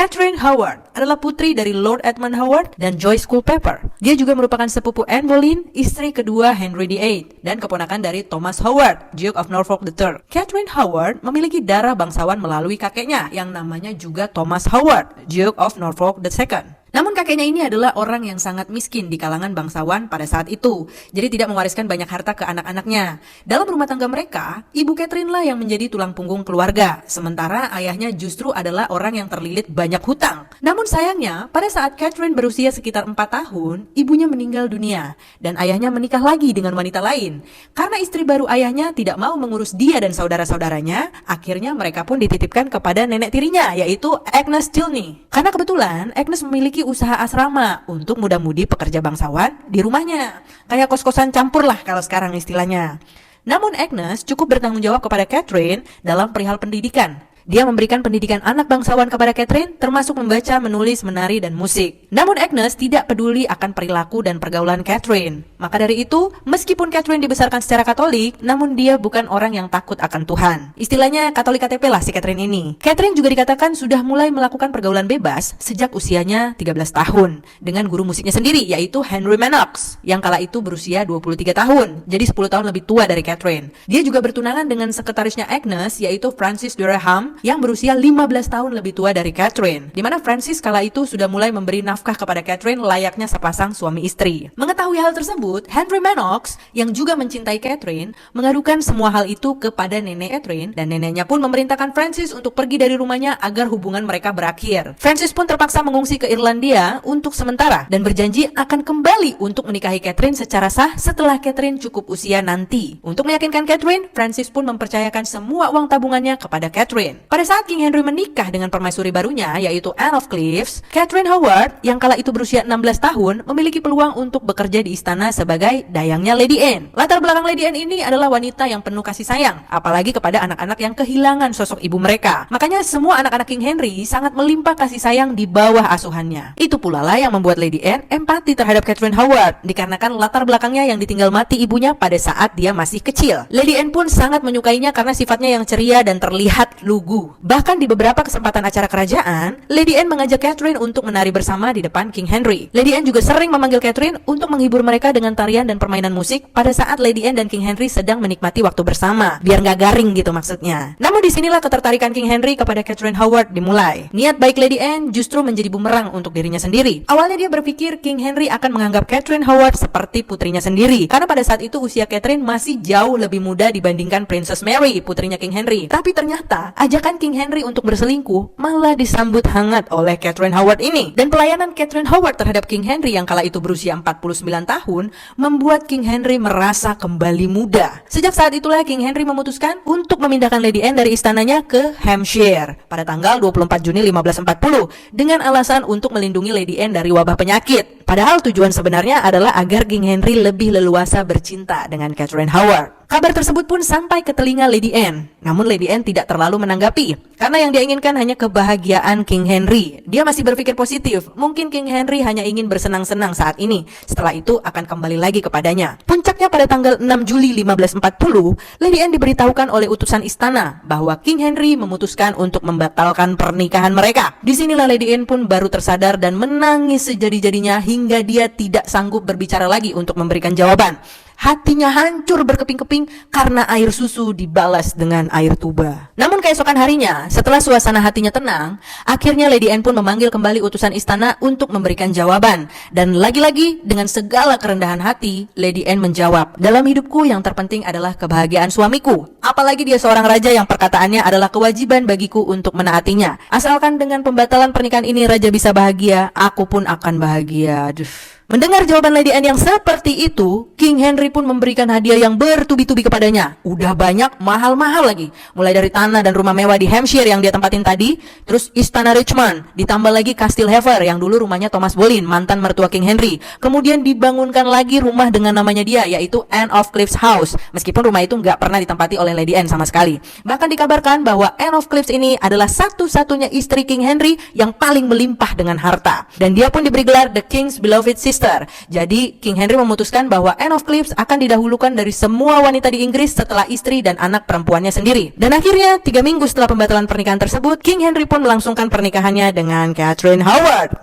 Catherine Howard adalah putri dari Lord Edmund Howard dan Joyce Culpeper. Dia juga merupakan sepupu Anne Boleyn, istri kedua Henry VIII, dan keponakan dari Thomas Howard, Duke of Norfolk III. Catherine Howard memiliki darah bangsawan melalui kakeknya yang namanya juga Thomas Howard, Duke of Norfolk II. Namun kakeknya ini adalah orang yang sangat miskin di kalangan bangsawan pada saat itu, jadi tidak mewariskan banyak harta ke anak-anaknya. Dalam rumah tangga mereka, ibu Catherine lah yang menjadi tulang punggung keluarga, sementara ayahnya justru adalah orang yang terlilit banyak hutang. Namun sayangnya, pada saat Catherine berusia sekitar 4 tahun, ibunya meninggal dunia, dan ayahnya menikah lagi dengan wanita lain. Karena istri baru ayahnya tidak mau mengurus dia dan saudara-saudaranya, akhirnya mereka pun dititipkan kepada nenek tirinya, yaitu Agnes Tilney. Karena kebetulan, Agnes memiliki usaha asrama untuk muda-mudi pekerja bangsawan di rumahnya. Kayak kos-kosan campur lah kalau sekarang istilahnya. Namun Agnes cukup bertanggung jawab kepada Catherine dalam perihal pendidikan. Dia memberikan pendidikan anak bangsawan kepada Catherine, termasuk membaca, menulis, menari, dan musik. Namun Agnes tidak peduli akan perilaku dan pergaulan Catherine. Maka dari itu, meskipun Catherine dibesarkan secara Katolik, namun dia bukan orang yang takut akan Tuhan. Istilahnya Katolik KTP lah si Catherine ini. Catherine juga dikatakan sudah mulai melakukan pergaulan bebas sejak usianya 13 tahun dengan guru musiknya sendiri, yaitu Henry Manox, yang kala itu berusia 23 tahun, jadi 10 tahun lebih tua dari Catherine. Dia juga bertunangan dengan sekretarisnya Agnes, yaitu Francis Durham, yang berusia 15 tahun lebih tua dari Catherine, di mana Francis kala itu sudah mulai memberi nafkah kepada Catherine layaknya sepasang suami istri. Mengetahui hal tersebut, Henry Manox, yang juga mencintai Catherine, mengadukan semua hal itu kepada nenek Catherine, dan neneknya pun memerintahkan Francis untuk pergi dari rumahnya agar hubungan mereka berakhir. Francis pun terpaksa mengungsi ke Irlandia untuk sementara, dan berjanji akan kembali untuk menikahi Catherine secara sah setelah Catherine cukup usia nanti. Untuk meyakinkan Catherine, Francis pun mempercayakan semua uang tabungannya kepada Catherine. Pada saat King Henry menikah dengan permaisuri barunya, yaitu Anne of Cleves, Catherine Howard, yang kala itu berusia 16 tahun, memiliki peluang untuk bekerja di istana sebagai dayangnya Lady Anne. Latar belakang Lady Anne ini adalah wanita yang penuh kasih sayang, apalagi kepada anak-anak yang kehilangan sosok ibu mereka. Makanya semua anak-anak King Henry sangat melimpah kasih sayang di bawah asuhannya. Itu pula lah yang membuat Lady Anne empati terhadap Catherine Howard, dikarenakan latar belakangnya yang ditinggal mati ibunya pada saat dia masih kecil. Lady Anne pun sangat menyukainya karena sifatnya yang ceria dan terlihat lugu. Bahkan di beberapa kesempatan acara kerajaan, Lady Anne mengajak Catherine untuk menari bersama di depan King Henry. Lady Anne juga sering memanggil Catherine untuk menghibur mereka dengan tarian dan permainan musik pada saat Lady Anne dan King Henry sedang menikmati waktu bersama, biar nggak garing gitu maksudnya. Namun disinilah ketertarikan King Henry kepada Catherine Howard dimulai. Niat baik Lady Anne justru menjadi bumerang untuk dirinya sendiri. Awalnya dia berpikir King Henry akan menganggap Catherine Howard seperti putrinya sendiri, karena pada saat itu usia Catherine masih jauh lebih muda dibandingkan Princess Mary, putrinya King Henry. Tapi ternyata ajakan King Henry untuk berselingkuh malah disambut hangat oleh Catherine Howard ini. Dan pelayanan Catherine Howard terhadap King Henry yang kala itu berusia 49 tahun membuat King Henry merasa kembali muda. Sejak saat itulah King Henry memutuskan untuk memindahkan Lady Anne dari istananya ke Hampshire pada tanggal 24 Juni 1540 dengan alasan untuk melindungi Lady Anne dari wabah penyakit. Padahal tujuan sebenarnya adalah agar King Henry lebih leluasa bercinta dengan Catherine Howard. Kabar tersebut pun sampai ke telinga Lady Anne. Namun Lady Anne tidak terlalu menanggapi, karena yang dia inginkan hanya kebahagiaan King Henry. Dia masih berpikir positif, mungkin King Henry hanya ingin bersenang-senang saat ini. Setelah itu akan kembali lagi kepadanya. Puncaknya pada tanggal 6 Juli 1540, Lady Anne diberitahukan oleh utusan istana bahwa King Henry memutuskan untuk membatalkan pernikahan mereka. Disinilah Lady Anne pun baru tersadar dan menangis sejadi-jadinya hingga dia tidak sanggup berbicara lagi untuk memberikan jawaban. Hatinya hancur berkeping-keping karena air susu dibalas dengan air tuba. Namun keesokan harinya, setelah suasana hatinya tenang, akhirnya Lady Anne pun memanggil kembali utusan istana untuk memberikan jawaban. Dan lagi-lagi dengan segala kerendahan hati, Lady Anne menjawab, "Dalam hidupku yang terpenting adalah kebahagiaan suamiku. Apalagi dia seorang raja yang perkataannya adalah kewajiban bagiku untuk menaatinya. Asalkan dengan pembatalan pernikahan ini raja bisa bahagia, aku pun akan bahagia." Aduh. Mendengar jawaban Lady Anne yang seperti itu, King Henry pun memberikan hadiah yang bertubi-tubi kepadanya. Udah banyak, mahal-mahal lagi. Mulai dari tanah dan rumah mewah di Hampshire yang dia tempatin tadi, terus istana Richmond, ditambah lagi Kastil Hever yang dulu rumahnya Thomas Boleyn, mantan mertua King Henry. Kemudian dibangunkan lagi rumah dengan namanya dia, yaitu Anne of Cleves House. Meskipun rumah itu nggak pernah ditempati oleh Lady Anne sama sekali. Bahkan dikabarkan bahwa Anne of Cleves ini adalah satu-satunya istri King Henry yang paling melimpah dengan harta. Dan dia pun diberi gelar The King's Beloved Sister, Westminster. Jadi King Henry memutuskan bahwa Anne of Cleves akan didahulukan dari semua wanita di Inggris setelah istri dan anak perempuannya sendiri. Dan akhirnya 3 minggu setelah pembatalan pernikahan tersebut, King Henry pun melangsungkan pernikahannya dengan Catherine Howard.